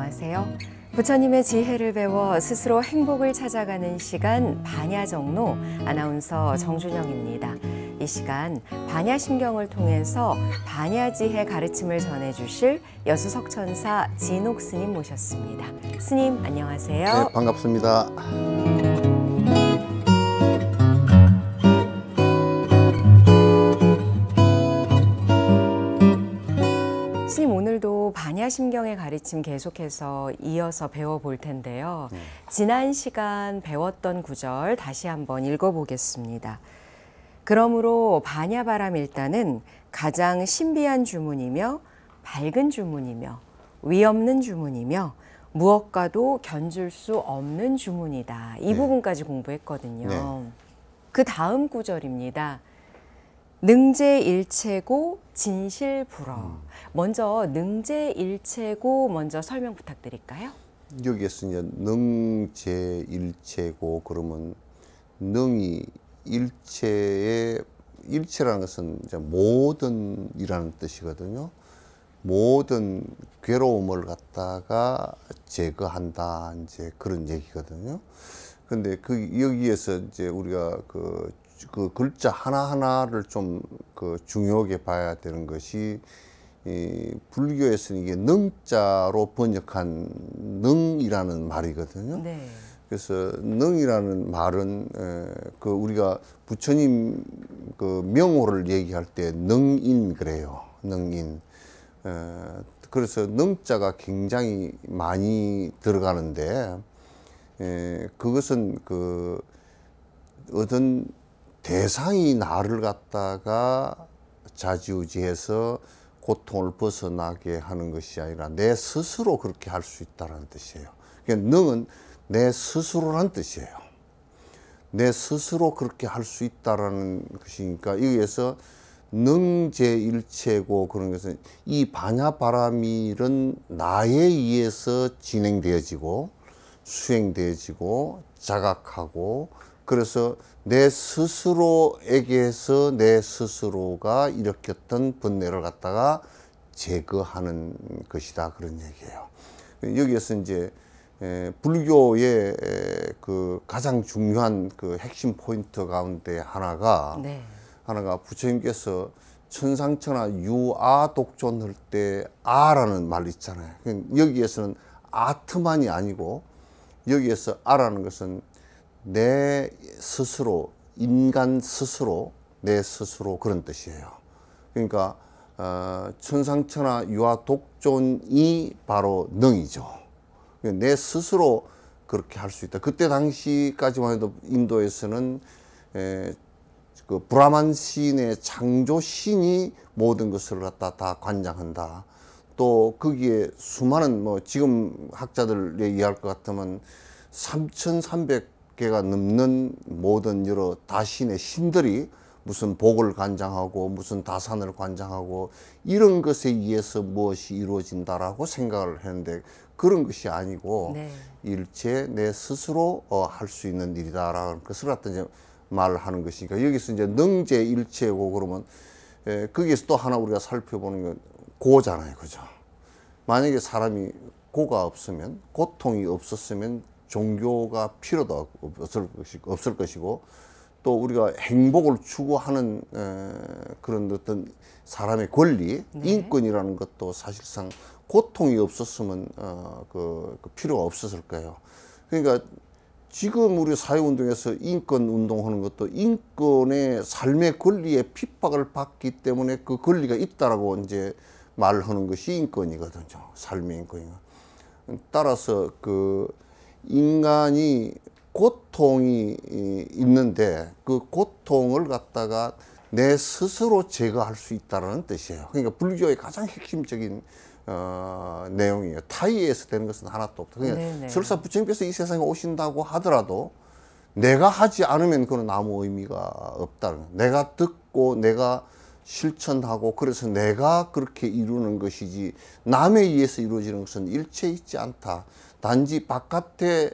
안녕하세요. 부처님의 지혜를 배워 스스로 행복을 찾아가는 시간 반야정로 아나운서 정준영입니다. 이 시간 반야심경을 통해서 반야지혜 가르침을 전해주실 여수석천사 진옥 스님 모셨습니다. 스님 안녕하세요. 네, 반갑습니다. 스님 오늘도 반야심경의 가르침 계속해서 이어서 배워볼 텐데요. 지난 시간 배웠던 구절 다시 한번 읽어보겠습니다. 그러므로 반야바람일단은 가장 신비한 주문이며 밝은 주문이며 위없는 주문이며 무엇과도 견줄 수 없는 주문이다. 이 부분까지 공부했거든요. 네. 그 다음 구절입니다. 능제일체고 진실불어. 먼저 능제일체고 먼저 설명 부탁드릴까요? 여기에서 이제 능제일체고 그러면 능이 일체라는 것은 이제 모든이라는 뜻이거든요. 모든 괴로움을 갖다가 제거한다 이제 그런 얘기거든요. 근데 여기에서 이제 우리가 그 글자 하나하나를 좀 중요하게 봐야 되는 것이 불교에서는 이게 능자로 번역한 능이라는 말이거든요. 네. 그래서 능이라는 말은 우리가 부처님 명호를 얘기할 때 능인 그래요. 능인. 그래서 능자가 굉장히 많이 들어가는데 그것은 어떤 대상이 나를 갖다가 좌지우지해서 고통을 벗어나게 하는 것이 아니라 내 스스로 그렇게 할 수 있다는 뜻이에요. 그러니까 능은 내 스스로란 뜻이에요. 내 스스로 그렇게 할 수 있다라는 것이니까 여기에서 능제일체고 그런 것은 이 반야바라밀은 나에 의해서 진행되어지고 수행되어지고 자각하고 그래서 내 스스로에게서 내 스스로가 일으켰던 번뇌를 갖다가 제거하는 것이다 그런 얘기예요. 여기에서 이제 불교의 가장 중요한 핵심 포인트 가운데 하나가 부처님께서 천상천하 유아 독존할 때 아라는 말 있잖아요. 여기에서는 아트만이 아니고 여기에서 아라는 것은 내 스스로, 인간 스스로, 내 스스로 그런 뜻이에요. 그러니까 천상천하 유아 독존이 바로 능이죠. 내 스스로 그렇게 할 수 있다. 그때 당시까지만 해도 인도에서는 브라만 신의 창조 신이 모든 것을 갖다 다 관장한다. 또 거기에 수많은 지금 학자들 얘기할 것 같으면 3,300개가 넘는 모든 여러 다신의 신들이 무슨 복을 관장하고 무슨 다산을 관장하고 이런 것에 의해서 무엇이 이루어진다라고 생각을 했는데 그런 것이 아니고 일체 내 스스로 할 수 있는 일이다라는 것을 갖다 이제 말을 하는 것이니까 여기서 이제 능제일체고 그러면 거기에서 또 하나 우리가 살펴보는 건 고잖아요, 그죠? 만약에 사람이 고가 없으면 고통이 없었으면 종교가 필요도 없을 것이고 또 우리가 행복을 추구하는 그런 어떤 사람의 권리, 인권이라는 것도 사실상 고통이 없었으면 필요가 없었을 거예요. 그러니까 지금 우리 사회운동에서 인권 운동하는 것도 인권의 삶의 권리에 핍박을 받기 때문에 그 권리가 있다라고 이제 말하는 것이 인권이거든요. 삶의 인권이가. 따라서 인간이 고통이 있는데 그 고통을 갖다가 내 스스로 제거할 수 있다는 뜻이에요. 그러니까 불교의 가장 핵심적인 내용이에요. 타의에서 되는 것은 하나도 없다. 그러니까 설사 부처님께서 이 세상에 오신다고 하더라도 내가 하지 않으면 그건 아무 의미가 없다는 거예요. 내가 듣고 내가 실천하고 그래서 내가 그렇게 이루는 것이지 남에 의해서 이루어지는 것은 일체 있지 않다. 단지 바깥에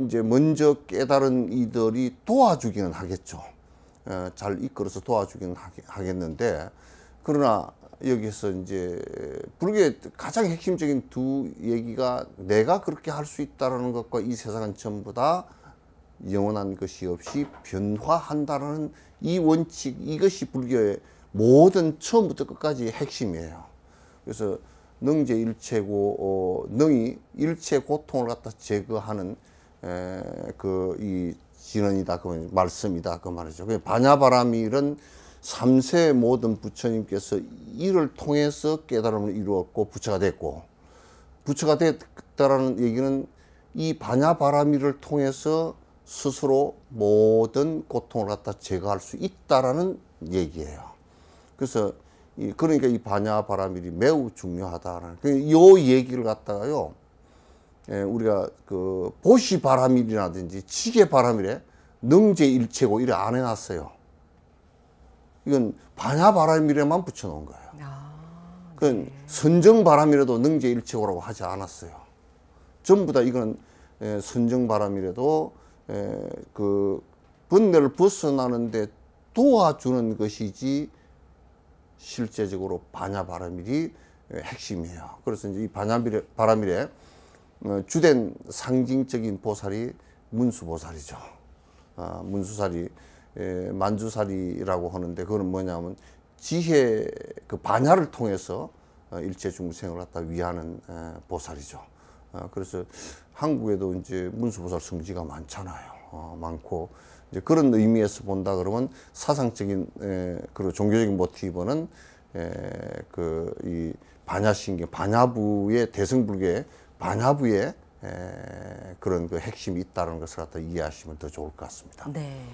이제 먼저 깨달은 이들이 도와주기는 하겠죠. 잘 이끌어서 도와주기는 하겠는데 그러나 여기서 이제 불교의 가장 핵심적인 두 얘기가 내가 그렇게 할 수 있다라는 것과 이 세상은 전부 다 영원한 것이 없이 변화한다라는 이 원칙, 이것이 불교의 모든 처음부터 끝까지 핵심이에요. 그래서 능제일체고 능이 일체 고통을 갖다 제거하는 그 이 진언이다 그 말씀이다 그 말이죠. 반야바라밀은 3세 모든 부처님께서 이를 통해서 깨달음을 이루었고 부처가 됐고, 부처가 됐다라는 얘기는 이 반야바라밀을 통해서 스스로 모든 고통을 갖다 제거할 수 있다라는 얘기예요. 그래서 그러니까 이 반야바라밀이 매우 중요하다라는 이 얘기를 갖다가요, 우리가 그 보시바라밀이라든지 지게바라밀에 능제일체고 이래 안 해놨어요. 이건 반야바라밀에만 붙여놓은 거예요. 그건 선정바라밀에도 능제일체고라고 하지 않았어요. 전부 다 이건 선정바라밀에도 그 번뇌를 벗어나는데 도와주는 것이지 실제적으로 반야바라밀이 핵심이에요. 그래서 이제 이 반야바라밀의 주된 상징적인 보살이 문수보살이죠. 문수살이 만주살이라고 하는데 그거는 뭐냐면 지혜 그 반야를 통해서 일체 중생을 갖다 위하는 보살이죠. 그래서 한국에도 이제 문수보살 성지가 많잖아요. 많고 이제 그런 의미에서 본다 그러면 사상적인 그리고 종교적인 모티브는 그 이 반야신경 반야부의 대승불교의 반야부의 그런 그 핵심이 있다는 것을 갖다 이해하시면 더 좋을 것 같습니다. 네.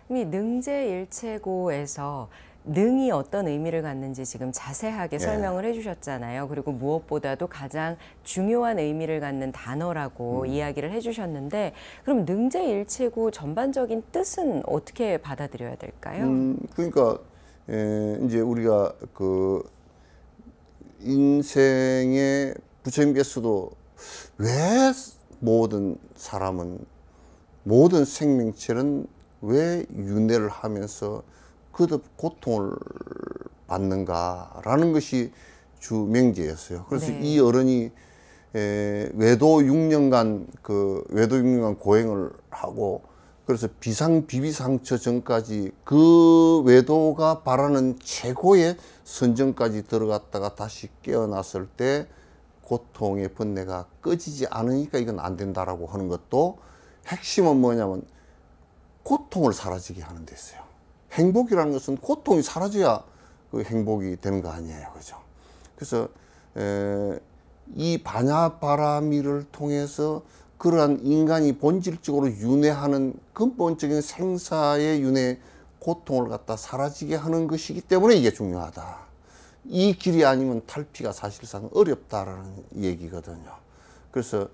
이 능제일체고에서 능이 어떤 의미를 갖는지 지금 자세하게 설명을 해주셨잖아요. 그리고 무엇보다도 가장 중요한 의미를 갖는 단어라고 이야기를 해주셨는데, 그럼 능제일체고 전반적인 뜻은 어떻게 받아들여야 될까요? 그러니까 이제 우리가 그 인생의 부처님께서도 왜 모든 사람은 모든 생명체는 왜 윤회를 하면서 거듭 고통을 받는가라는 것이 주 명제였어요. 그래서 네. 이 어른이 외도 6년간 그 외도 6년간 고행을 하고 그래서 비상비비상처 전까지 그 외도가 바라는 최고의 선정까지 들어갔다가 다시 깨어났을 때 고통의 번뇌가 꺼지지 않으니까 이건 안 된다라고 하는 것도 핵심은 뭐냐면 고통을 사라지게 하는 데 있어요. 행복이라는 것은 고통이 사라져야 그 행복이 되는 거 아니에요. 그죠? 그래서 이 반야바라밀을 통해서 그러한 인간이 본질적으로 윤회하는 근본적인 생사의 윤회 고통을 갖다 사라지게 하는 것이기 때문에 이게 중요하다. 이 길이 아니면 탈피가 사실상 어렵다라는 얘기거든요. 그래서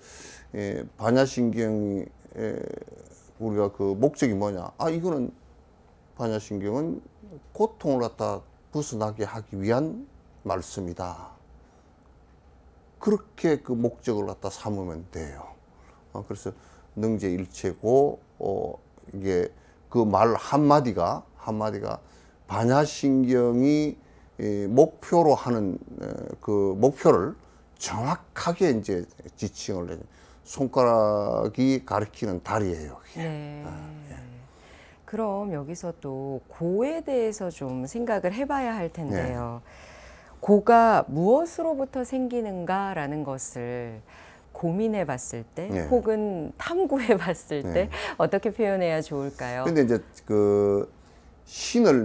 반야신경이 우리가 그 목적이 뭐냐? 이거는 반야신경은 고통을 갖다 벗어나게 하기 위한 말씀이다. 그렇게 그 목적을 갖다 삼으면 돼요. 그래서 능제일체고 이게 그 말 한마디가 반야신경이 목표로 하는 그 목표를 정확하게 이제 지칭을 내요. 손가락이 가리키는 다리예요. 그게. 네. 그럼 여기서 또 고에 대해서 좀 생각을 해봐야 할 텐데요. 고가 무엇으로부터 생기는가라는 것을 고민해 봤을 때 혹은 탐구해 봤을 때 어떻게 표현해야 좋을까요? 근데 이제 그 신을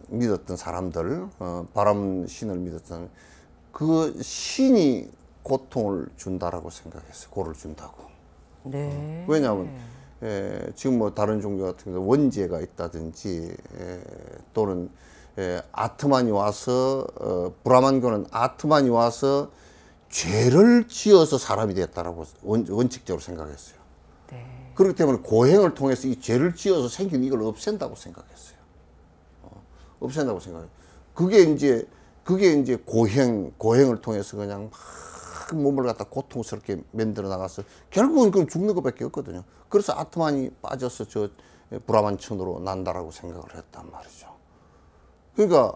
믿었던 사람들, 바람 신을 믿었던 그 신이 고통을 준다라고 생각했어요. 고를 준다고. 네. 왜냐하면 지금 뭐 다른 종교 같은 경우 원죄가 있다든지 또는 아트만이 와서 브라만교는 아트만이 와서 죄를 지어서 사람이 됐다라고 원칙적으로 생각했어요. 네. 그렇기 때문에 고행을 통해서 이 죄를 지어서 생긴 이걸 없앤다고 생각했어요. 없앤다고 생각해요. 그게 이제 고행을 통해서 그냥 막 몸을 갖다 고통스럽게 만들어 나가서 결국은 그럼 죽는 것밖에 없거든요. 그래서 아트만이 빠져서 저 브라만천으로 난다라고 생각을 했단 말이죠. 그러니까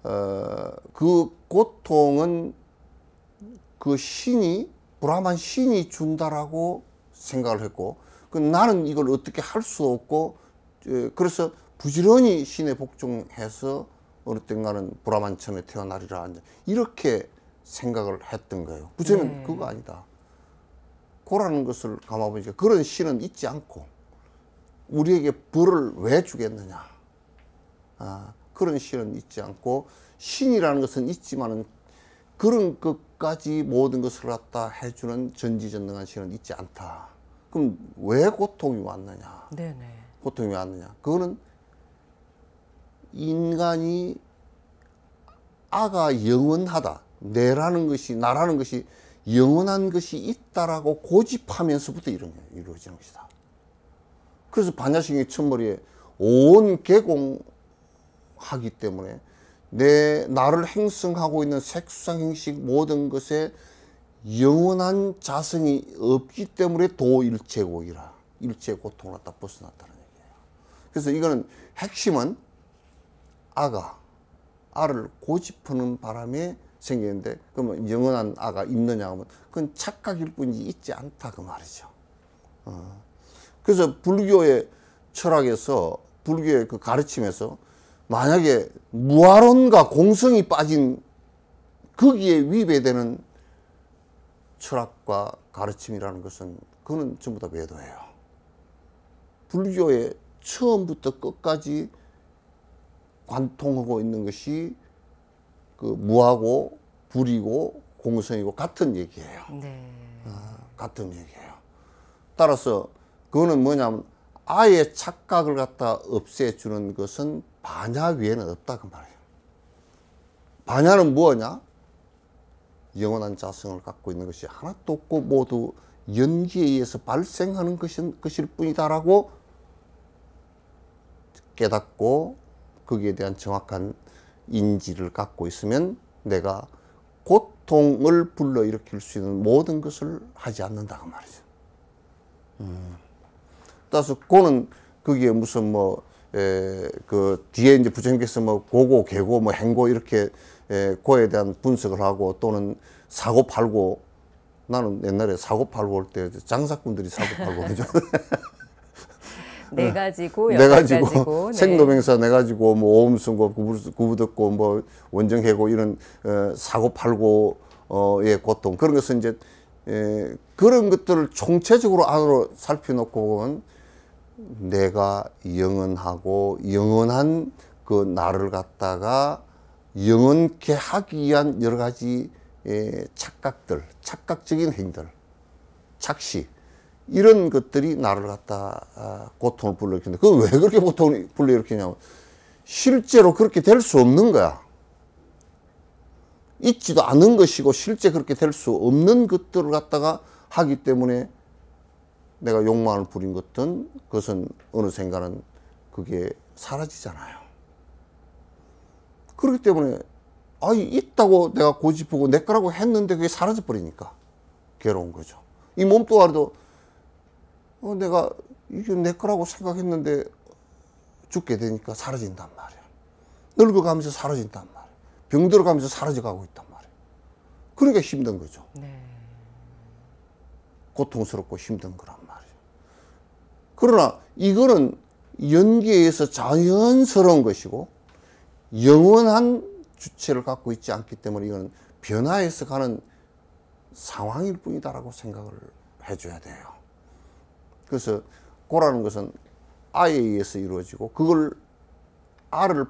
그 고통은 그 신이 브라만 신이 준다라고 생각을 했고 나는 이걸 어떻게 할 수 없고 그래서 부지런히 신에 복종해서 어느 땐가는 브라만천에 태어나리라 이렇게 생각을 했던 거예요. 부처님은 그거 아니다. 고라는 것을 감아보니까 그런 신은 있지 않고 우리에게 벌을 왜 주겠느냐. 그런 신은 있지 않고 신이라는 것은 있지만은 그런 것까지 모든 것을 갖다 해주는 전지전능한 신은 있지 않다. 그럼 왜 고통이 왔느냐? 네네. 고통이 왔느냐? 그거는 인간이 아가 영원하다. 내라는 것이 나라는 것이 영원한 것이 있다라고 고집하면서부터 이루어지는 것이다. 그래서 반야신경 첫머리에 온 개공하기 때문에 나를 행성하고 있는 색수상 행식 모든 것에 영원한 자성이 없기 때문에 도일체고이라. 일체 고통을 갖다 벗어났다는 얘기예요. 그래서 이거는 핵심은 아를 고집하는 바람에 생기는데 그러면 영원한 아가 있느냐 하면 그건 착각일 뿐이지 있지 않다 그 말이죠. 그래서 불교의 철학에서 불교의 그 가르침에서 만약에 무아론과 공성이 빠진 거기에 위배되는 철학과 가르침이라는 것은 그거는 전부 다 외도예요. 불교의 처음부터 끝까지 관통하고 있는 것이 그 무하고 불이고 공성이고 같은 얘기예요. 네. 같은 얘기예요. 따라서 그거는 뭐냐면 아예 착각을 갖다 없애주는 것은 반야 외에는 없다 그 말이에요. 반야는 뭐냐? 영원한 자성을 갖고 있는 것이 하나도 없고 모두 연기에 의해서 발생하는 것일 뿐이다라고 깨닫고 거기에 대한 정확한 인지를 갖고 있으면 내가 고통을 불러일으킬 수 있는 모든 것을 하지 않는다 그 말이죠. 따라서 고는 거기에 무슨 그 뒤에 이제 부처님께서 고고, 계고, 행고 이렇게 고에 대한 분석을 하고 또는 사고 팔고 나는 옛날에 사고 팔고 올 때 장사꾼들이 사고 팔고 그죠. 네 가지고, 네 가지고, 가지고 생로병사 네 가지고, 오음승고, 구부듣고, 원정해고, 이런, 사고 팔고의 고통. 그런 것은 이제, 그런 것들을 총체적으로 안으로 살펴놓고 보면 내가 영원하고, 영원한 그 나를 갖다가 영원케 하기 위한 여러 가지 착각들, 착각적인 행들, 착시. 이런 것들이 나를 갖다 고통을 불러일으키는데 그건 왜 그렇게 고통을 불러일으키냐면 실제로 그렇게 될 수 없는 거야. 있지도 않은 것이고 실제 그렇게 될 수 없는 것들을 갖다가 하기 때문에 내가 욕망을 부린 그것은 어느샌가는 그게 사라지잖아요. 그렇기 때문에 있다고 내가 고집하고 내 거라고 했는데 그게 사라져 버리니까 괴로운 거죠. 이 몸 또한도 내가 이게 내 거라고 생각했는데 죽게 되니까 사라진단 말이야. 늙어가면서 사라진단 말이야. 병들어가면서 사라져가고 있단 말이야. 그러니까 힘든 거죠. 네. 고통스럽고 힘든 거란 말이야. 그러나 이거는 연기에 의해서 자연스러운 것이고 영원한 주체를 갖고 있지 않기 때문에 이거는 변화해서 가는 상황일 뿐이다라고 생각을 해줘야 돼요. 그래서 고라는 것은 아에 의해서 이루어지고 그걸 아를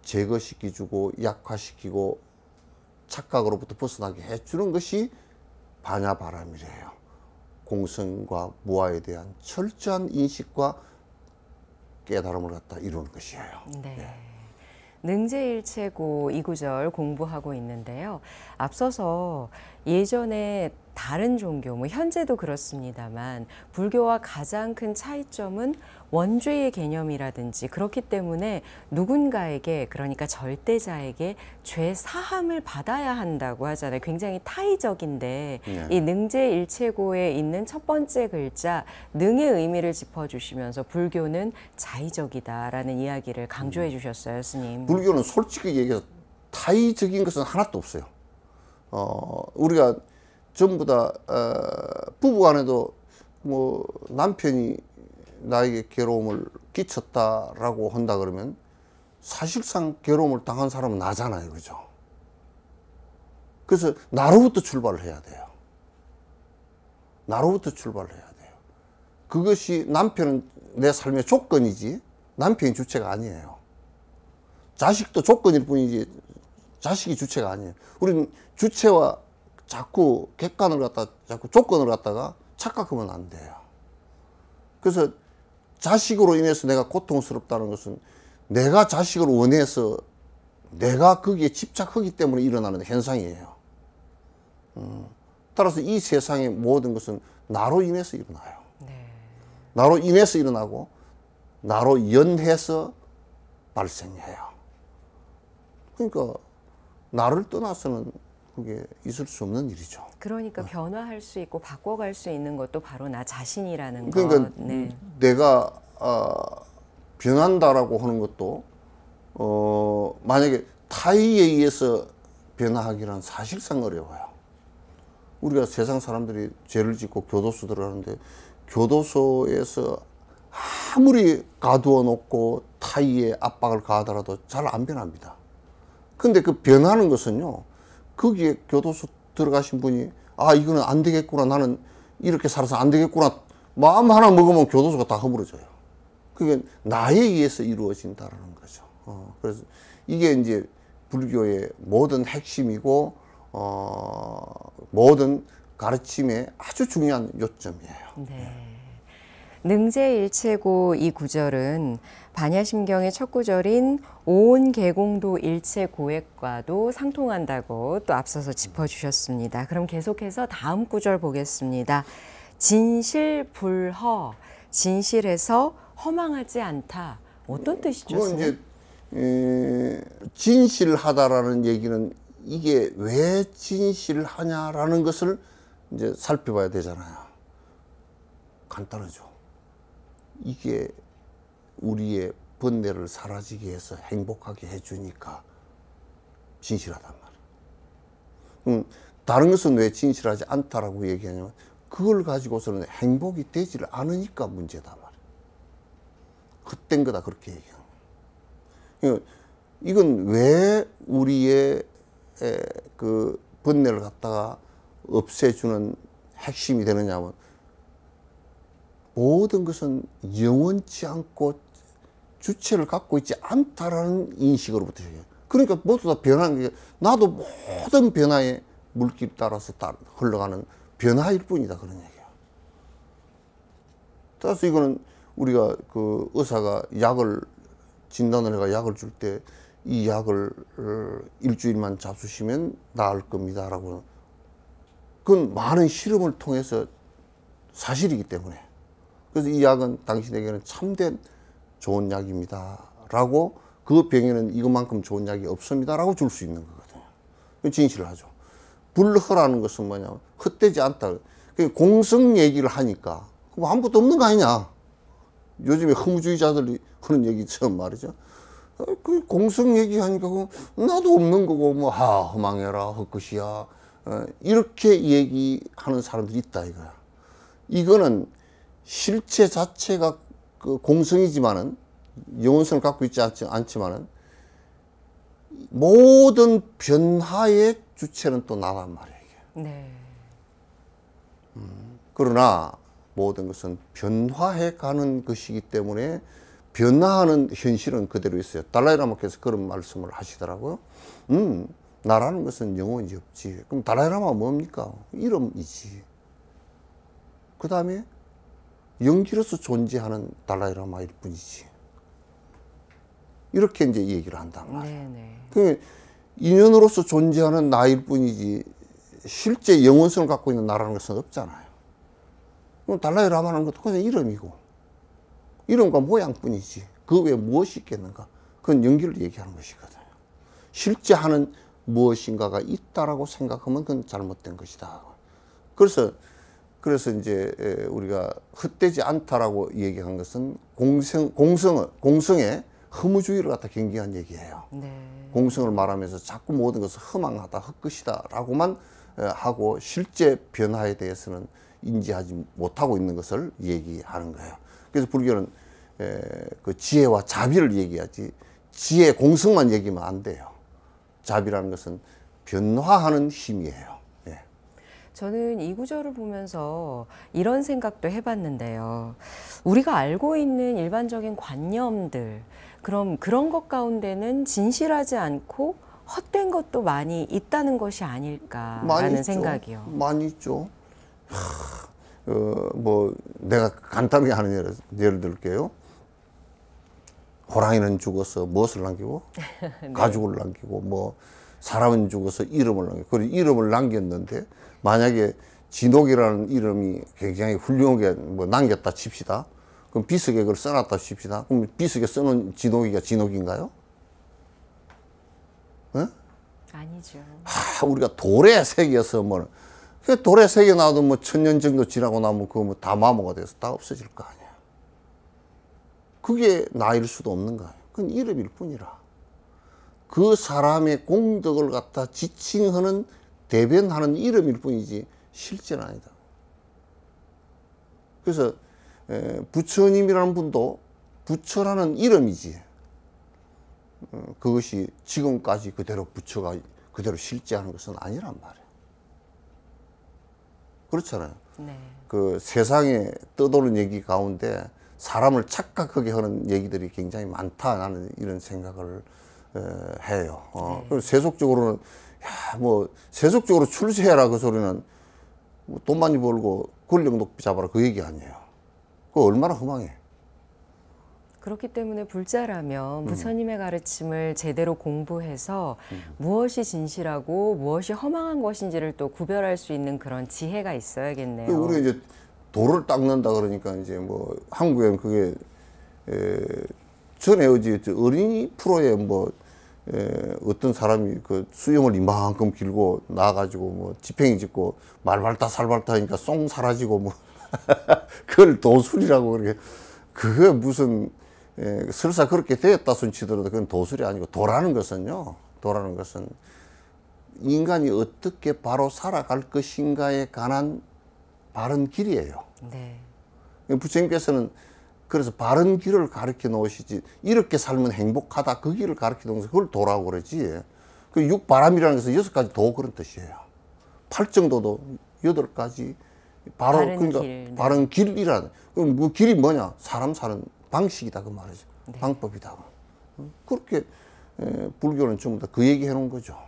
제거시켜주고 약화시키고 착각으로부터 벗어나게 해주는 것이 반야바람이래요. 공성과 무아에 대한 철저한 인식과 깨달음을 갖다 이루는 것이에요. 네. 네. 능제일체고 이 구절 공부하고 있는데요. 앞서서 예전에 다른 종교, 뭐 현재도 그렇습니다만 불교와 가장 큰 차이점은 원죄의 개념이라든지 그렇기 때문에 누군가에게 그러니까 절대자에게 죄 사함을 받아야 한다고 하잖아요. 굉장히 타의적인데 네. 이 능제일체고에 있는 첫 번째 글자 능의 의미를 짚어주시면서 불교는 자의적이다라는 이야기를 강조해 주셨어요, 스님. 불교는 솔직히 얘기해서 타의적인 것은 하나도 없어요. 우리가 전부 다 부부간에도 뭐 남편이 나에게 괴로움을 끼쳤다라고 한다 그러면 사실상 괴로움을 당한 사람은 나잖아요, 그죠? 그래서 나로부터 출발을 해야 돼요. 나로부터 출발을 해야 돼요. 그것이 남편은 내 삶의 조건이지 남편이 주체가 아니에요. 자식도 조건일 뿐이지 자식이 주체가 아니에요. 우리는 주체와 자꾸 객관을 갖다 자꾸 조건을 갖다가 착각하면 안 돼요. 그래서 자식으로 인해서 내가 고통스럽다는 것은 내가 자식을 원해서 내가 거기에 집착하기 때문에 일어나는 현상이에요. 따라서 이 세상의 모든 것은 나로 인해서 일어나요. 네. 나로 인해서 일어나고 나로 연해서 발생해요. 그러니까 나를 떠나서는 그게 있을 수 없는 일이죠. 그러니까 변화할 수 있고 바꿔갈 수 있는 것도 바로 나 자신이라는 그러니까 것. 네. 내가 변한다라고 하는 것도 만약에 타의에 의해서 변화하기란 사실상 어려워요. 우리가 세상 사람들이 죄를 짓고 교도소 들어가는데 교도소에서 아무리 가두어 놓고 타의에 압박을 가하더라도 잘 안 변합니다. 근데 그 변하는 것은요, 거기에 교도소 들어가신 분이 아 이거는 안 되겠구나, 나는 이렇게 살아서 안 되겠구나 마음 하나 먹으면 교도소가 다 허물어져요. 그게 나에 의해서 이루어진다라는 거죠. 그래서 이게 이제 불교의 모든 핵심이고 모든 가르침의 아주 중요한 요점이에요. 네. 능제일체고 이 구절은 반야심경의 첫 구절인 오온계공도 일체고액과도 상통한다고 또 앞서서 짚어주셨습니다. 그럼 계속해서 다음 구절 보겠습니다. 진실불허, 진실에서 허망하지 않다. 어떤 뜻이죠? 그건 이제 진실하다라는 얘기는 이게 왜 진실하냐라는 것을 이제 살펴봐야 되잖아요. 간단하죠. 이게 우리의 번뇌를 사라지게 해서 행복하게 해주니까 진실하단 말이에요. 다른 것은 왜 진실하지 않다라고 얘기하냐면 그걸 가지고서는 행복이 되지를 않으니까 문제다 말이에요. 헛된 거다 그렇게 얘기하는. 이건 왜 우리의 그 번뇌를 갖다가 없애주는 핵심이 되느냐면 모든 것은 영원치 않고 주체를 갖고 있지 않다라는 인식으로부터 시작해요. 그러니까 모두 다 변하는 게 나도 모든 변화의 물길 따라서 흘러가는 변화일 뿐이다 그런 얘기예요. 따라서 이거는 우리가 그 의사가 약을 진단을 해가 약을 줄 때 이 약을 일주일만 잡수시면 나을 겁니다라고 그건 많은 실험을 통해서 사실이기 때문에 그래서 이 약은 당신에게는 참된 좋은 약입니다라고 그 병에는 이것만큼 좋은 약이 없습니다라고 줄 수 있는 거거든요. 진실을 하죠. 불허라는 것은 뭐냐면 헛되지 않다. 공성 얘기를 하니까 뭐 아무것도 없는 거 아니냐. 요즘에 허무주의자들이 하는 얘기처럼 말이죠. 그 공성 얘기하니까 나도 없는 거고 뭐 허망해라 헛것이야 이렇게 얘기하는 사람들이 있다 이거야. 이거는 실체 자체가 그 공성이지만은 영원성을 갖고 있지 않지만은 모든 변화의 주체는 또 나란 말이에요. 이게. 네. 그러나 모든 것은 변화해 가는 것이기 때문에 변화하는 현실은 그대로 있어요. 달라이라마께서 그런 말씀을 하시더라고요. 나라는 것은 영원히 없지. 그럼 달라이라마가 뭡니까? 이름이지. 그 다음에 연기로서 존재하는 달라이라마일 뿐이지. 이렇게 이제 얘기를 한단 말이에요. 네네. 그 인연으로서 존재하는 나일 뿐이지 실제 영원성을 갖고 있는 나라는 것은 없잖아요. 그럼 달라이라마는 것도 그냥 이름이고 이름과 모양뿐이지 그 외에 무엇이 있겠는가? 그건 연기를 얘기하는 것이거든요. 실제 하는 무엇인가가 있다라고 생각하면 그건 잘못된 것이다. 그래서 이제 우리가 헛되지 않다라고 얘기한 것은 공성의 허무주의를 갖다 경계한 얘기예요. 네. 공성을 말하면서 자꾸 모든 것을 허망하다, 헛것이다라고만 하고 실제 변화에 대해서는 인지하지 못하고 있는 것을 얘기하는 거예요. 그래서 불교는 그 지혜와 자비를 얘기하지 지혜 공성만 얘기하면 안 돼요. 자비라는 것은 변화하는 힘이에요. 예. 저는 이 구절을 보면서 이런 생각도 해봤는데요. 우리가 알고 있는 일반적인 관념들, 그럼 그런 것 가운데는 진실하지 않고 헛된 것도 많이 있다는 것이 아닐까라는 생각이요. 많이 있죠. 뭐 내가 간단하게 하는 예를 들게요. 호랑이는 죽어서 무엇을 남기고 네. 가죽을 남기고 뭐 사람은 죽어서 이름을 남기고 그리고 이름을 남겼는데 만약에 진옥이라는 이름이 굉장히 훌륭하게 뭐 남겼다 칩시다. 그럼 비석에 그걸 써놨다 칩시다. 그럼 비석에 써놓은 진옥이가 진옥인가요? 네? 아니죠. 우리가 돌에 새겨서 뭐 돌에 새겨 놔도 뭐 1000년 정도 지나고 나면 그거 뭐 다 마모가 돼서 다 없어질 거 아니야. 그게 나일 수도 없는 거예요. 그건 이름일 뿐이라. 그 사람의 공덕을 갖다 지칭하는 대변하는 이름일 뿐이지 실제는 아니다. 그래서 부처님이라는 분도 부처라는 이름이지 그것이 지금까지 그대로 부처가 그대로 실제하는 것은 아니란 말이에요. 그렇잖아요. 네. 그 세상에 떠도는 얘기 가운데 사람을 착각하게 하는 얘기들이 굉장히 많다 나는 이런 생각을 해요. 네. 그리고 세속적으로는 뭐 세속적으로 출세해라 그 소리는 뭐 돈 많이 벌고 권력 높이 잡아라 그 얘기 아니에요. 그거 얼마나 험하게. 그렇기 때문에 불자라면 부처님의 가르침을 제대로 공부해서 무엇이 진실하고 무엇이 허망한 것인지를 또 구별할 수 있는 그런 지혜가 있어야겠네요. 우리가 이제 돌을 닦는다 그러니까 이제 뭐 한국에는 그게 전에 어제 어린이 프로에 뭐 어떤 사람이 그 수염을 이만큼 길고 나가지고 뭐 지팽이 짚고 말 밟다 살 밟다 하니까 쏙 사라지고 뭐 그걸 도술이라고 그렇게 그게 무슨 설사 그렇게 되었다 손 치더라도 그건 도술이 아니고 도라는 것은 인간이 어떻게 바로 살아갈 것인가에 관한 바른 길이에요. 네. 부처님께서는 그래서 바른 길을 가르쳐 놓으시지 이렇게 살면 행복하다 그 길을 가르쳐 놓으면서 그걸 도라고 그러지. 그 육바람이라는 것은 6가지 도 그런 뜻이에요. 팔정도도 8가지 바로 바른 그러니까 길, 네. 바른 길이라는 그럼 그 길이 뭐냐 사람 사는 방식이다 그 말이죠. 네. 방법이다. 그렇게 불교는 전부 다 그 얘기 해놓은 거죠.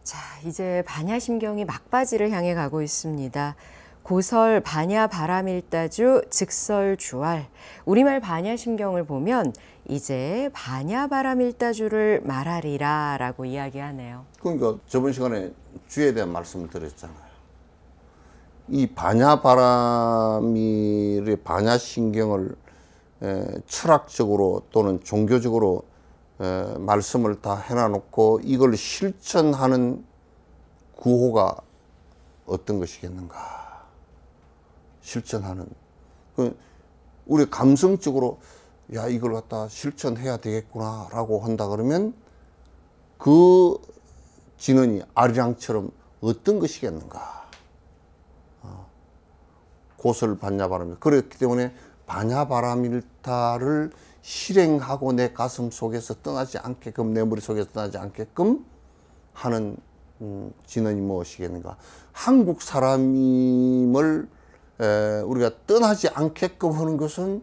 자, 이제 반야심경이 막바지를 향해 가고 있습니다. 고설 반야 바라밀다주 즉설주알 우리말 반야심경을 보면 이제 반야 바라밀다주를 말하리라 라고 이야기하네요. 그러니까 저번 시간에 주에 대한 말씀을 드렸잖아요. 이 반야 바라밀의 반야심경을 철학적으로 또는 종교적으로 말씀을 다 해놔놓고 이걸 실천하는 구호가 어떤 것이겠는가? 실천하는. 우리 감성적으로 야 이걸 갖다 실천해야 되겠구나라고 한다 그러면 그 진언이 아리랑처럼 어떤 것이겠는가? 고설 반야바라밀. 그렇기 때문에 반야바라밀타를 실행하고 내 가슴 속에서 떠나지 않게끔 내 머릿속에서 떠나지 않게끔 하는 진언이 무엇이겠는가. 한국 사람임을 우리가 떠나지 않게끔 하는 것은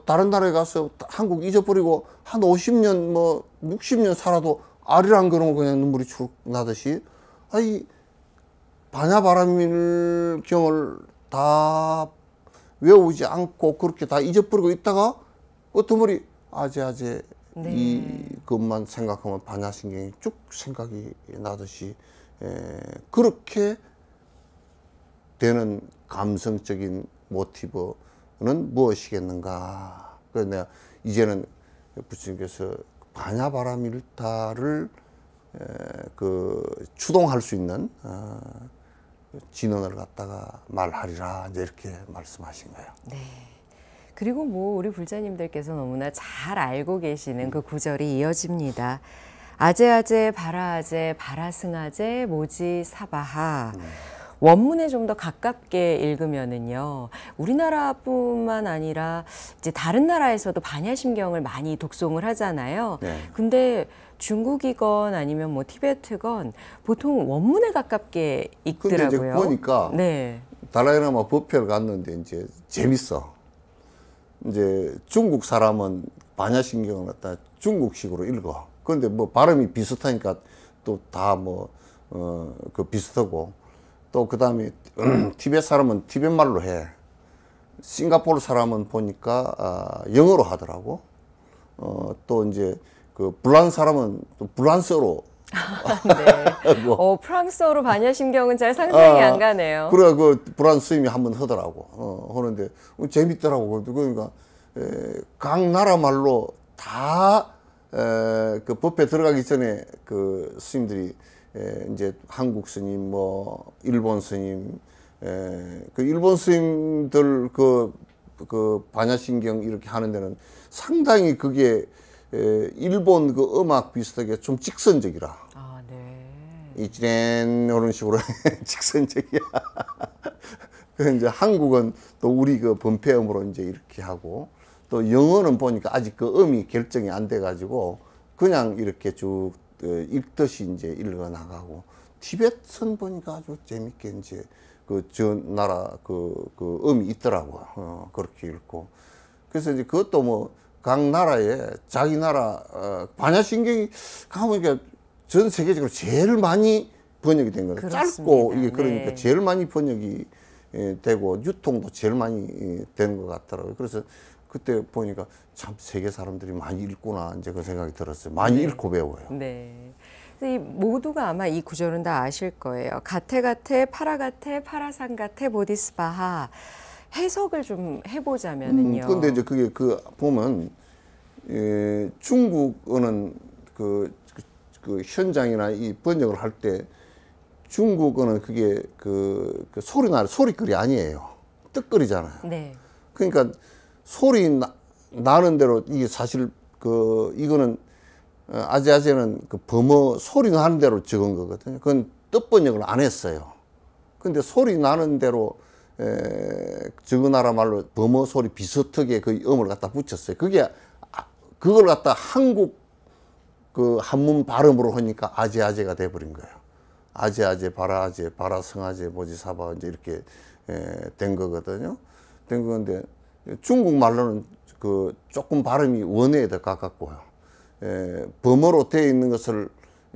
다른 나라에 가서 한국 잊어버리고 한 50년 뭐 60년 살아도 아리랑 그런 거 그냥 눈물이 쭉 나듯이 아이 반야바라밀경을 다 외우지 않고 그렇게 다 잊어버리고 있다가 어떤 머리 아재아재 네. 이것만 생각하면 반야심경이 쭉 생각이 나듯이 그렇게 되는 감성적인 모티브는 무엇이겠는가. 그래서 내가 이제는 부처님께서 반야바라밀타를 추동할 수 있는 진언을 갖다가 말하리라 이제 이렇게 말씀하신 거예요. 네. 그리고 뭐 우리 불자님들께서 너무나 잘 알고 계시는 그 구절이 이어집니다. 아제아제 바라아제 바라승아제 모지 사바하. 원문에 좀 더 가깝게 읽으면은요, 우리나라뿐만 아니라 이제 다른 나라에서도 반야심경을 많이 독송을 하잖아요. 네. 근데 중국이건 아니면 뭐 티베트건 보통 원문에 가깝게 근데 이제 읽더라고요. 보니까 네. 달라이라마 법회를 갔는데 이제 재밌어. 이제 중국 사람은 반야심경을 갖다 중국식으로 읽어. 그런데 뭐 발음이 비슷하니까 또 다 뭐 비슷하고, 또 그 다음에 티베트 사람은 티베트 말로 해. 싱가포르 사람은 보니까 영어로 하더라고. 또 이제 그 불란 사람은 또 불란서로. 네. 프랑스어로 반야심경은 잘 상상이 안 가네요. 그래, 그 불안 스님이 한번 하더라고. 하는데 재밌더라고. 그러니까 각 나라 말로 다 그 법회 들어가기 전에 그 스님들이 이제 한국 스님, 뭐 일본 스님, 그 일본 스님들 그 반야심경 이렇게 하는 데는 상당히 그게 일본 그 음악 비슷하게 좀 직선적이라. 아, 네. 이런 식으로 직선적이야. 그 이제 한국은 또 우리 그 번폐음으로 이제 이렇게 하고, 또 영어는 보니까 아직 그 음이 결정이 안 돼 가지고 그냥 이렇게 쭉 읽듯이 이제 읽어 나가고, 티베트는 보니까 아주 재밌게 이제 저 나라 그 음이 있더라고요. 그렇게 읽고. 그래서 이제 그것도 뭐 각 나라에 자기 나라 반야심경이 가보니까 전 세계적으로 제일 많이 번역이 된 거예요. 짧고 이게 그러니까 네. 제일 많이 번역이 되고 유통도 제일 많이 되는 것 같더라고요. 그래서 그때 보니까 참 세계 사람들이 많이 읽구나 이제 그 생각이 들었어요. 많이 읽고 배워요. 네. 이 모두가 아마 이 구절은 다 아실 거예요. 가테가테 파라가테 파라상가테 보디스바하. 해석을 좀 해보자면은요. 근데 이제 그게 보면 중국어는 그 현장이나 이 번역을 할 때 중국어는 그게 그 소리거리 아니에요. 뜻거리잖아요. 네. 그러니까 소리 나는 대로 이게 사실 이거는 아제아제는 그 범어 소리 나는 대로 적은 거거든요. 그건 뜻 번역을 안 했어요. 근데 소리 나는 대로 적어나라 말로 범어 소리 비슷하게 그 음을 갖다 붙였어요. 그걸 갖다 한국 그 한문 발음으로 하니까 아제아제가 돼버린 거예요. 아제아제, 바라아제, 바라성아제, 보지사바 이제 이렇게 된 거거든요. 된 건데 중국 말로는 그 조금 발음이 원어에 더 가깝고요. 범어로 되어 있는 것을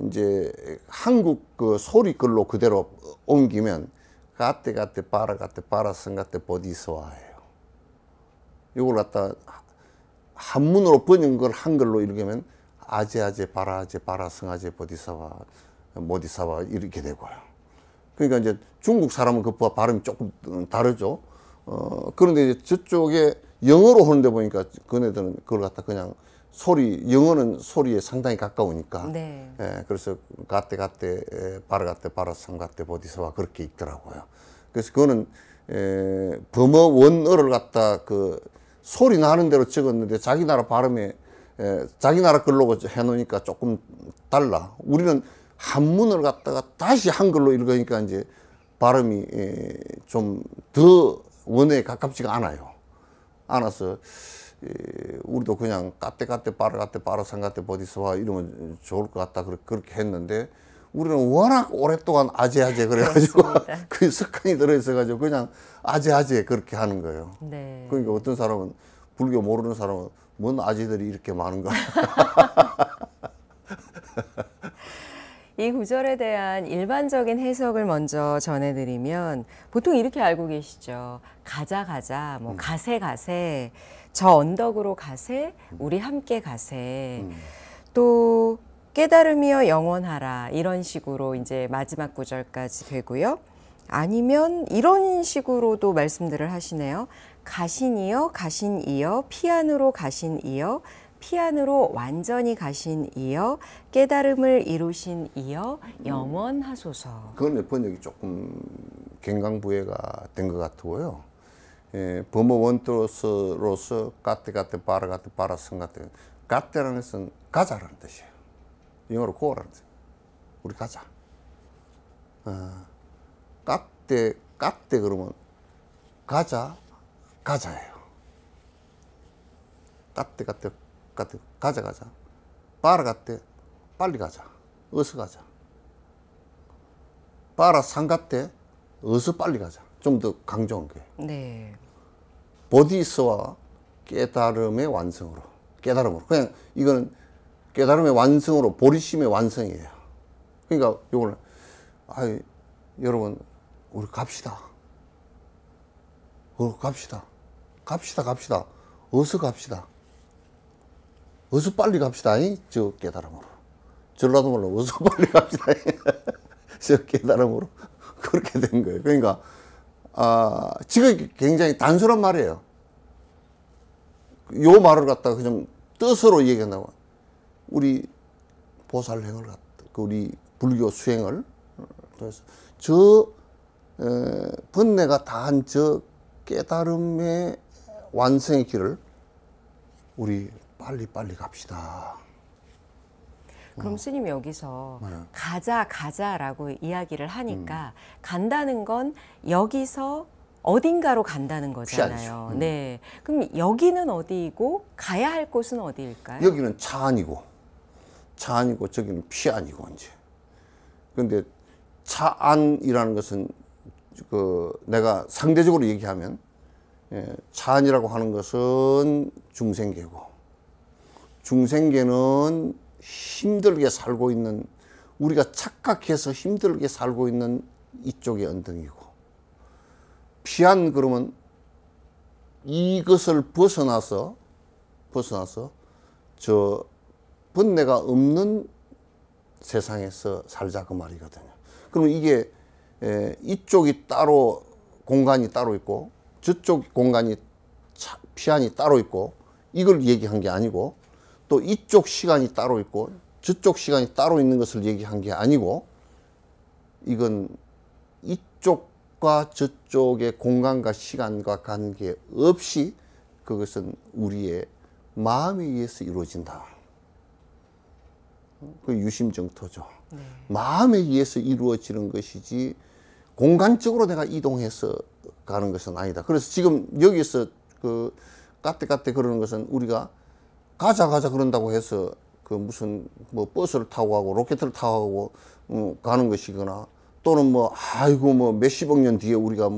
이제 한국 그 소리글로 그대로 옮기면 가떼 바라성가떼 보디스와예요. 이걸 갖다 한문으로 번역한 걸 한글로 읽으면 아제아제, 바라아제, 바라성아제, 보디사와, 모디사와 이렇게 되고요. 그러니까 이제 중국 사람은 그 발음이 조금 다르죠. 그런데 이제 저쪽에 영어로 하는데 보니까 그네들은 그걸 갖다 그냥 영어는 소리에 상당히 가까우니까. 네. 그래서 가떼, 바라상가떼, 보디사와 그렇게 읽더라고요. 그래서 그거는 범어 원어를 갖다 그 소리 나는 대로 적었는데 자기 나라 발음에 자기 나라 글로 해놓으니까 조금 달라. 우리는 한문을 갖다가 다시 한글로 읽으니까 이제 발음이 좀 더 원어에 가깝지가 않아서 우리도 그냥 까떼 바라상가떼 보디스와 이러면 좋을 것 같다 그렇게 했는데, 우리는 워낙 오랫동안 아제아제 그래가지고 그 습관이 들어있어가지고 그냥 아제아제 그렇게 하는 거예요. 네. 그러니까 어떤 사람은, 불교 모르는 사람은 뭔 아제들이 이렇게 많은가. 이 구절에 대한 일반적인 해석을 먼저 전해드리면 보통 이렇게 알고 계시죠. 가자, 뭐 가세, 저 언덕으로 가세, 우리 함께 가세. 또 깨달음이여 영원하라 이런 식으로 이제 마지막 구절까지 되고요. 아니면 이런 식으로도 말씀들을 하시네요. 가신이여 가신이여 피안으로 가신이여 피안으로 완전히 가신 이여 깨달음을 이루신 이여 영원하소서. 그건 번역이 조금 갱강부회가 된 것 같고요. 예, 범어 원조로서 까떼 바라 성 같아. 까떼라는 것은 가자라는 뜻이에요. 영어로 고라는 뜻. 우리 가자. 까떼 그러면 가자예요. 까떼 가자. 바라 빨리 가자. 어서 가자. 바라 상 어서 빨리 가자. 좀 더 강조한 거예요. 네. 보디스와 깨달음의 완성으로. 그냥 이거는 깨달음의 완성으로 보리심의 완성이에요. 그러니까 요거는 여러분 우리 갑시다. 갑시다. 어서 갑시다. 어서 빨리 갑시다. 저 깨달음으로. 전라도 말로 어서 빨리 갑시다. 저 깨달음으로. 그렇게 된 거예요. 그러니까 지금 굉장히 단순한 말이에요. 요 말을 갖다가 그냥 뜻으로 얘기한다고. 우리 보살행을 갖다, 우리 불교 수행을, 그래서 번뇌가 다한 저 깨달음의 완성의 길을 우리 빨리 갑시다. 그럼 스님 여기서 가자라고 이야기를 하니까 간다는 건 여기서 어딘가로 간다는 거잖아요. 네. 그럼 여기는 어디이고 가야 할 곳은 어디일까요? 여기는 차안이고 저기는 피안이고 이제. 그런데 차안이라는 것은 내가 상대적으로 얘기하면 차안이라고 하는 것은 중생계는 힘들게 살고 있는, 우리가 착각해서 힘들게 살고 있는 이쪽의 언덕이고, 피안 그러면 이것을 벗어나서 저 번뇌가 없는 세상에서 살자 그 말이거든요. 그러면 이게 이쪽이 따로 공간이 따로 있고 저쪽 공간이 피안이 따로 있고 이걸 얘기한 게 아니고, 또 이쪽 시간이 따로 있고 저쪽 시간이 따로 있는 것을 얘기한 게 아니고, 이건 이쪽과 저쪽의 공간과 시간과 관계없이 그것은 우리의 마음에 의해서 이루어진다. 그 유심정토죠. 마음에 의해서 이루어지는 것이지 공간적으로 내가 이동해서 가는 것은 아니다. 그래서 지금 여기서 그 까떼 그러는 것은 우리가 가자 그런다고 해서 그 무슨 뭐 버스를 타고 가고 로켓을 타고 가고 가는 것이거나, 또는 뭐 몇십억 년 뒤에 우리가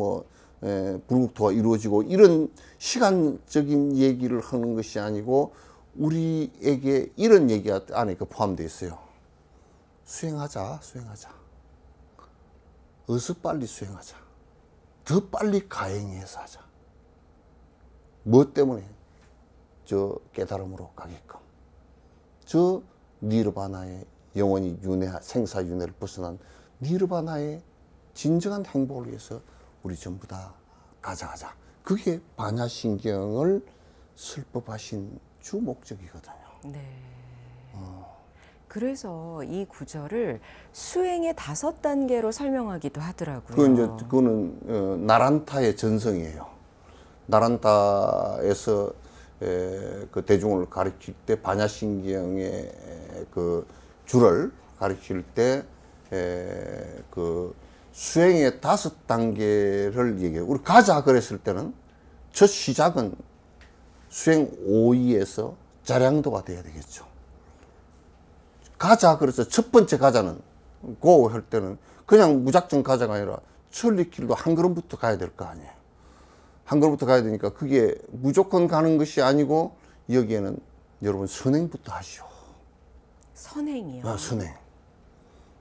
불국토가 이루어지고 이런 시간적인 얘기를 하는 것이 아니고, 우리에게 이런 얘기 안에 포함되어 있어요. 수행하자. 어서 빨리 수행하자. 더 빨리 가행해서 하자. 뭐 때문에? 저 깨달음으로 가게끔. 저 니르바나의 영원히 생사윤회를 벗어난 니르바나의 진정한 행복을 위해서 우리 전부 다 가자. 그게 반야신경을 설법하신 주 목적이거든요. 네. 그래서 이 구절을 수행의 5단계로 설명하기도 하더라고요. 그거는 나란타의 전성이에요. 나란타에서 그 대중을 가르칠 때 반야신경의 그 줄을 가르칠 때 그 수행의 5단계를 얘기해요. 우리 가자 그랬을 때는 첫 시작은 수행 5위에서 자량도가 돼야 되겠죠. 가자 그래서 첫 번째 가자는 고 할 때는 그냥 무작정 가자가 아니라 천리길도 한 걸음부터 가야 될 거 아니에요. 한 걸음부터 가야 되니까 그게 무조건 가는 것이 아니고, 여기에는 여러분 선행부터 하시오. 선행이요? 선행.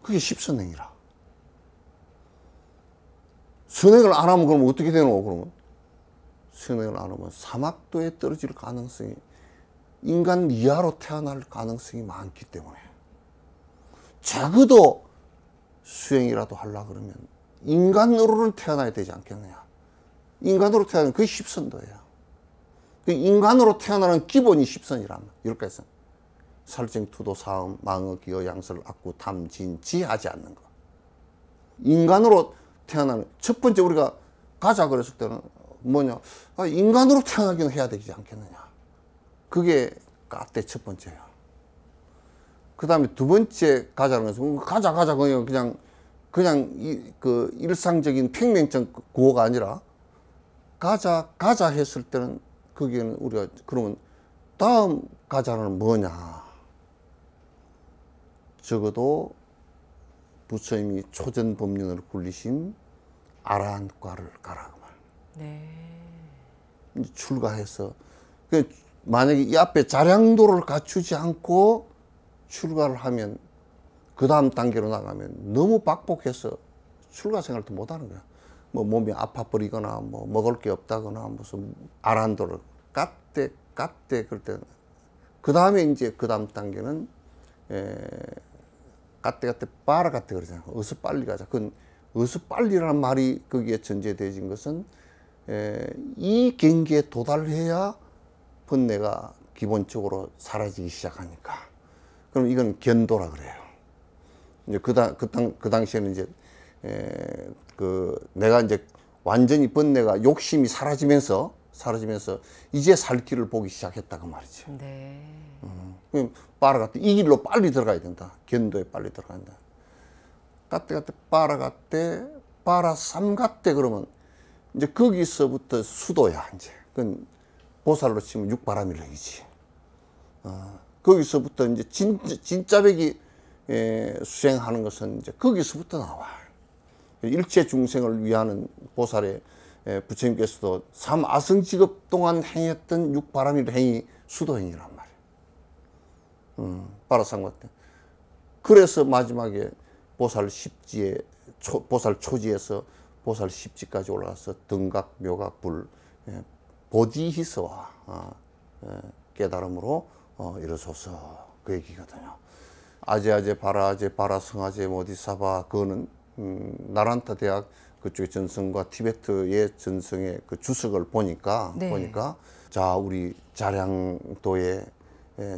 그게 십선행이라. 선행을 안 하면 그럼 어떻게 되노? 그러면 선행을 안 하면 사막도에 떨어질 가능성이, 인간 이하로 태어날 가능성이 많기 때문에. 적어도 수행이라도 하려 그러면 인간으로는 태어나야 되지 않겠느냐. 인간으로 태어나는 그게 십선도예요. 인간으로 태어나는 기본이 십선이라면 여기까지 살증, 투도, 사음, 망어, 기어, 양설, 악구, 탐, 진, 지하지 않는 거. 인간으로 태어나는 첫 번째 우리가 가자 그랬을 때는 뭐냐, 인간으로 태어나기는 해야 되지 않겠느냐. 그게 까때 첫 번째예요. 그 다음에 두 번째 가자는 것은 가자 그냥 그 일상적인 평명적 구호가 아니라 가자 했을 때는 거기에는 우리가 그러면 다음 가자는 뭐냐. 적어도 부처님이 초전법륜을 굴리신 아라한과를 가라. 네. 출가해서 만약에 이 앞에 자량도를 갖추지 않고 출가를 하면 그 다음 단계로 나가면 너무 박복해서 출가 생활도 못하는 거야. 뭐 몸이 아파버리거나 뭐 먹을 게 없다거나 무슨 아란도를 깠대 그럴 때 그 다음에 이제 그 다음 단계는 깠대 빠라깠대 그러잖아요. 어서 빨리 가자. 그건 어서 빨리라는 말이 거기에 전제되어진 것은 이 경계에 도달해야 번뇌가 기본적으로 사라지기 시작하니까. 그럼 이건 견도라 그래요. 이제 그 당시에는 이제 내가 이제 완전히 번뇌가 욕심이 사라지면서 이제 살 길을 보기 시작했다 그 말이죠. 네. 그럼 빠라갔대 이 길로 빨리 들어가야 된다. 견도에 빨리 들어간다. 갔대 빠라 삼갔대 그러면 이제 거기서부터 수도야 이제. 그건 보살로 치면 육바라밀력이지. 거기서부터 이제 진짜 백이 수행하는 것은 이제 거기서부터 나와. 일체 중생을 위하는 보살의 부처님께서도 삼아성직업 동안 행했던 육바라밀 행위 수도행이란 말이에요. 바라상과 때. 그래서 마지막에 보살 십지에 보살 초지에서 보살 십지까지 올라가서 등각, 묘각, 불, 보디히스와 깨달음으로 이르소서 그 얘기거든요. 아제 바라 성아제 모디사바 그거는 나란타 대학 그쪽의 전성과 티베트의 전성의 그 주석을 보니까 자 우리 자량도에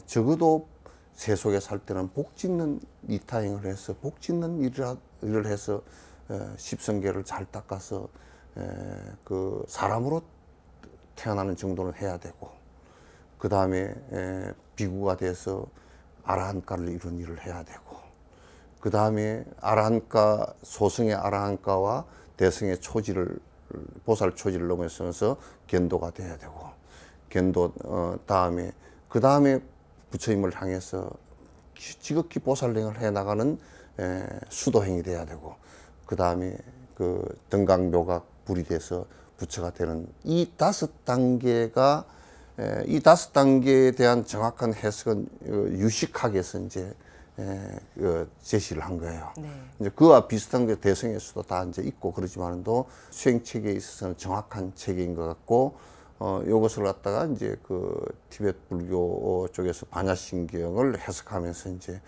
적어도 세속에 살 때는 복 짓는 이타행을 해서 복 짓는 일을 해서 십성계를 잘 닦아서 그 사람으로 태어나는 정도는 해야 되고 그 다음에 비구가 돼서 아라한가를 이룬 일을 해야 되고 그 다음에 아라한가 소승의 아라한가와 대승의 초지를 보살 초지를 넘어서면서 견도가 돼야 되고 견도 다음에 그 다음에 부처님을 향해서 지극히 보살행을 해 나가는 수도행이 돼야 되고 그 다음에 그 등각묘각 불이 돼서 부처가 되는 이 다섯 단계가 이 다섯 단계에 대한 정확한 해석은 유식학에서 이제 제시를 한 거예요. 네. 이제 그와 비슷한 게 대성에서도 다 이제 있고 그러지만도 수행 체계에 있어서는 정확한 체계인 것 같고 요것을 갖다가 이제 그 티베트 불교 쪽에서 반야신경을 해석하면서 이제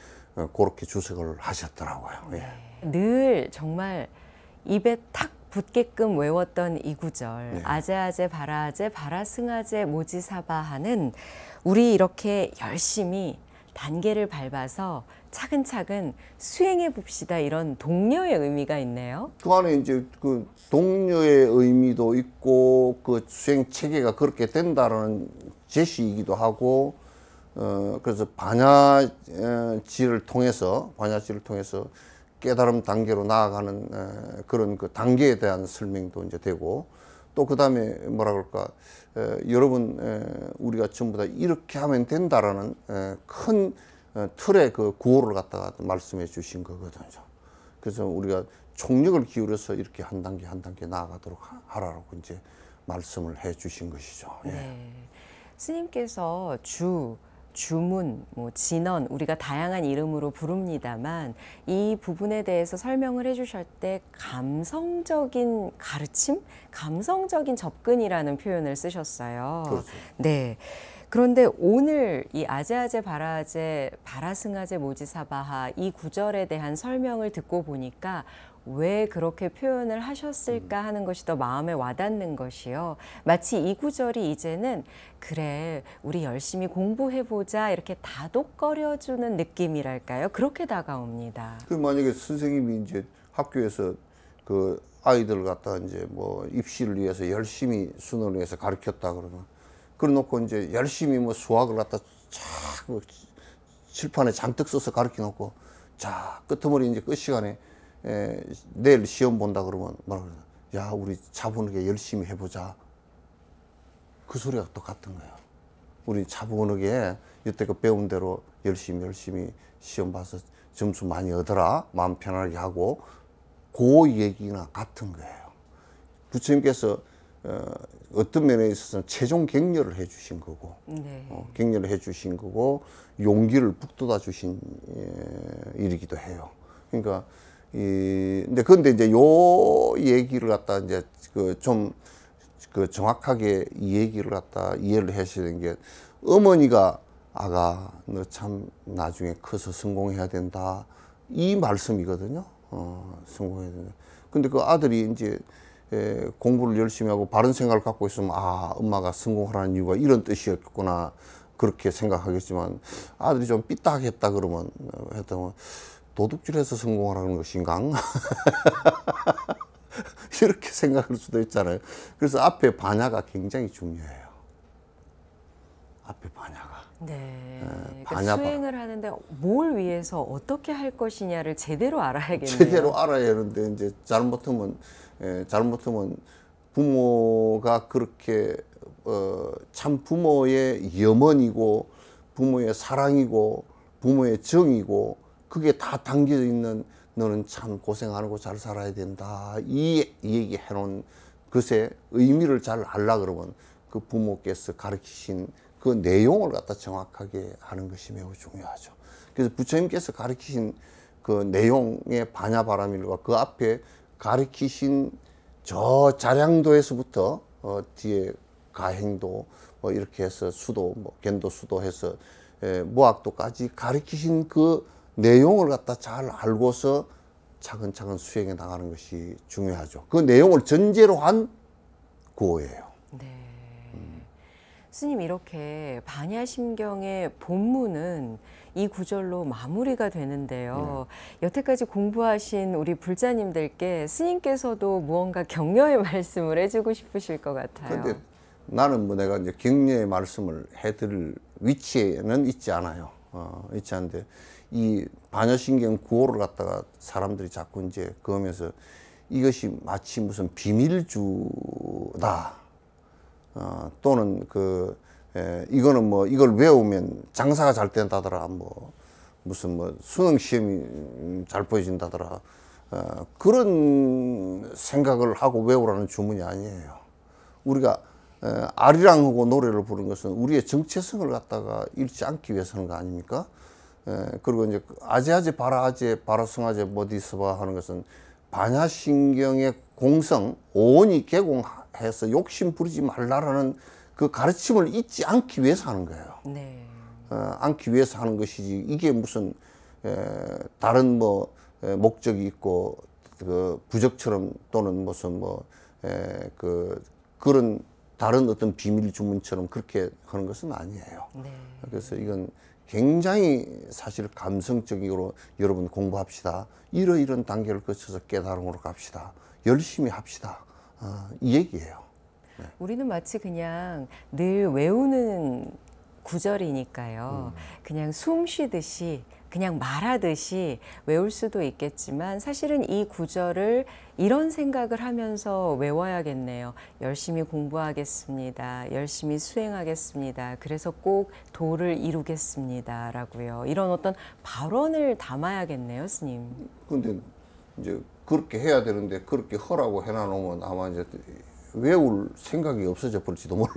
그렇게 주석을 하셨더라고요. 네. 늘 정말 입에 탁 붙게끔 외웠던 이 구절 네. 아제아제 바라승아제 모지사바하는 우리 이렇게 열심히 단계를 밟아서 차근차근 수행해 봅시다 이런 독려의 의미가 있네요. 그 안에 이제 그 동료의 의미도 있고 그 수행 체계가 그렇게 된다라는 제시이기도 하고 그래서 반야지를 통해서 깨달음 단계로 나아가는 그런 그 단계에 대한 설명도 이제 되고 또 그 다음에 뭐라 그럴까 여러분 우리가 전부 다 이렇게 하면 된다라는 큰 틀의 그 구호를 갖다가 말씀해 주신 거거든요. 그래서 우리가 총력을 기울여서 이렇게 한 단계 한 단계 나아가도록 하라고 이제 말씀을 해 주신 것이죠. 예. 네. 스님께서 주문, 뭐 진언 우리가 다양한 이름으로 부릅니다만 이 부분에 대해서 설명을 해주실 때 감성적인 가르침, 감성적인 접근이라는 표현을 쓰셨어요. 그렇죠. 네. 그런데 오늘 이 아제아제 바라제 바라승아제 모지사바하 이 구절에 대한 설명을 듣고 보니까 왜 그렇게 표현을 하셨을까 하는 것이 더 마음에 와닿는 것이요. 마치 이 구절이 이제는 그래 우리 열심히 공부해보자 이렇게 다독거려주는 느낌이랄까요. 그렇게 다가옵니다. 그 만약에 선생님이 이제 학교에서 그 아이들 갖다 이제 뭐 입시를 위해서 열심히 수능을 위해서 가르쳤다 그러면 그래놓고 이제 열심히 뭐 수학을 갖다 쫙 칠판에 잔뜩 써서 가르쳐 놓고 자 끄트머리 이제 끝 시간에 내일 시험 본다 그러면 뭐라 그러나 야 우리 차분하게 열심히 해보자 그 소리가 또 같은 거예요. 우리 차분하게 이때껏 배운 대로 열심히 시험 봐서 점수 많이 얻어라 마음 편하게 하고 그 얘기나 같은 거예요. 부처님께서 어떤 면에 있어서는 최종 격려를 해 주신 거고 네. 격려를 해 주신 거고 용기를 북돋아 주신 일이기도 해요. 그러니까 근데 이제 요 얘기를 갖다 이제 그 정확하게 이 얘기를 갖다 이해를 하셔야 되는 게 어머니가 아가 너 참 나중에 커서 성공해야 된다 이 말씀이거든요. 성공해야 된다. 근데 그 아들이 이제 공부를 열심히 하고 바른 생각을 갖고 있으면 아 엄마가 성공하라는 이유가 이런 뜻이었구나 그렇게 생각하겠지만 아들이 좀 삐딱했다 그러면 했다면 도둑질해서 성공하라는 것인가 이렇게 생각할 수도 있잖아요. 그래서 앞에 반야가 굉장히 중요해요. 앞에 반야가. 네. 그러니까 반야 수행을 하는데 뭘 위해서 어떻게 할 것이냐를 제대로 알아야겠네요. 제대로 알아야 하는데 이제 잘못하면 부모가 그렇게 참 부모의 염원이고 부모의 사랑이고 부모의 정이고 그게 다 담겨 있는 너는 참 고생하고 잘 살아야 된다 이 얘기 해놓은 것의 의미를 잘 알라 그러면 그 부모께서 가르치신 그 내용을 갖다 정확하게 하는 것이 매우 중요하죠. 그래서 부처님께서 가르치신 그 내용의 반야바라밀과 그 앞에 가르치신 저 자량도에서부터 뒤에 가행도 뭐 이렇게 해서 수도 뭐 견도 수도 해서 무학도까지 가르치신 그 내용을 갖다 잘 알고서 차근차근 수행해 나가는 것이 중요하죠. 그 내용을 전제로 한 구호예요. 네. 스님 이렇게 반야심경의 본문은 이 구절로 마무리가 되는데요. 여태까지 공부하신 우리 불자님들께 스님께서도 무언가 격려의 말씀을 해주고 싶으실 것 같아요. 근데 나는 뭐 내가 이제 격려의 말씀을 해드릴 위치에는 있지 않아요. 있지 않은데 이 반야심경 구호를 갖다가 사람들이 자꾸 이제 그러면서 이것이 마치 무슨 비밀주다. 또는 이거는 뭐 이걸 외우면 장사가 잘 된다더라 뭐 무슨 뭐 수능 시험이 잘 보여진다더라 그런 생각을 하고 외우라는 주문이 아니에요. 우리가 아리랑하고 노래를 부르는 것은 우리의 정체성을 갖다가 잃지 않기 위해서 하는 거 아닙니까? 그리고 이제 아제아제 바라아제 바라승아제 모디스바 하는 것은 반야심경의 공성 온이 개공해서 욕심 부리지 말라라는 그 가르침을 잊지 않기 위해서 하는 거예요. 네. 않기 위해서 하는 것이지 이게 무슨 다른 뭐 목적이 있고 그 부적처럼 또는 무슨 그런 다른 어떤 비밀 주문처럼 그렇게 하는 것은 아니에요. 네. 그래서 이건 굉장히 사실 감성적으로 여러분 공부합시다. 이런 단계를 거쳐서 깨달음으로 갑시다. 열심히 합시다. 이 얘기예요. 네. 우리는 마치 그냥 늘 외우는 구절이니까요. 그냥 숨 쉬듯이 그냥 말하듯이 외울 수도 있겠지만 사실은 이 구절을 이런 생각을 하면서 외워야겠네요. 열심히 공부하겠습니다. 열심히 수행하겠습니다. 그래서 꼭 도를 이루겠습니다. 라고요. 이런 어떤 발언을 담아야겠네요, 스님. 근데 이제 그렇게 해야 되는데 그렇게 하라고 해놔놓으면 아마 이제 외울 생각이 없어져 버릴지도 몰라.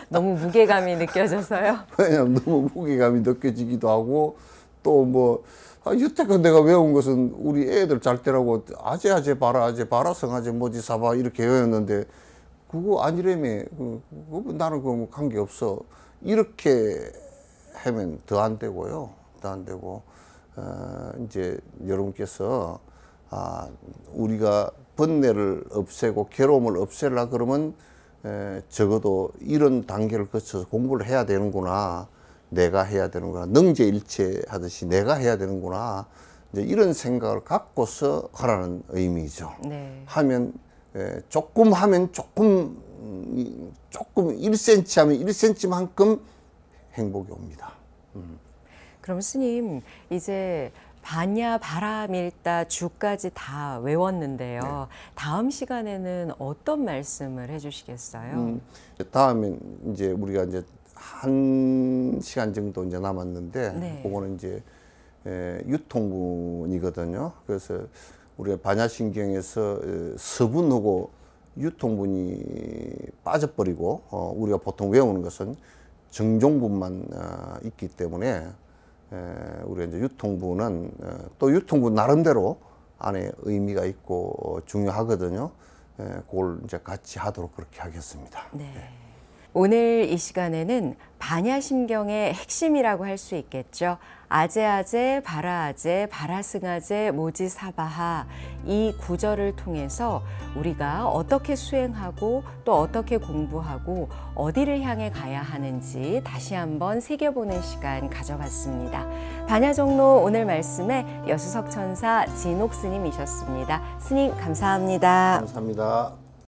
너무 무게감이 느껴져서요. 왜냐면 너무 무게감이 느껴지기도 하고 또 뭐 여태껏 내가 외운 것은 우리 애들 잘 때라고 아제아제 바라아제 바라성아제 모지사바 이렇게 외웠는데 그거 아니라며 나는 그거 관계없어 이렇게 하면 더 안 되고요. 더 안 되고 이제 여러분께서 우리가 번뇌를 없애고 괴로움을 없애려 그러면 적어도 이런 단계를 거쳐서 공부를 해야 되는구나. 내가 해야 되는구나. 능제일체 하듯이 내가 해야 되는구나. 이제 이런 생각을 갖고서 하라는 의미죠. 네. 하면 조금 하면 조금 1cm 하면 1cm만큼 행복이 옵니다. 그럼 스님 이제 반야 바라밀다 주까지 다 외웠는데요. 네. 다음 시간에는 어떤 말씀을 해주시겠어요? 다음엔 이제 우리가 이제 1시간 정도 이제 남았는데 네. 그거는 이제 유통분이거든요. 그래서 우리가 반야신경에서 서분하고 유통분이 빠져버리고 우리가 보통 외우는 것은 정종분만 있기 때문에 우리가 이제 유통분은 또 유통분 나름대로 안에 의미가 있고 중요하거든요. 그걸 이제 같이 하도록 그렇게 하겠습니다. 네. 오늘 이 시간에는 반야심경의 핵심이라고 할 수 있겠죠. 아제아제, 바라아제, 바라승아제, 모지사바하 이 구절을 통해서 우리가 어떻게 수행하고 또 어떻게 공부하고 어디를 향해 가야 하는지 다시 한번 새겨보는 시간 가져봤습니다. 반야정로 오늘 말씀에 여수석 천사 진옥 스님이셨습니다. 스님 감사합니다. 감사합니다.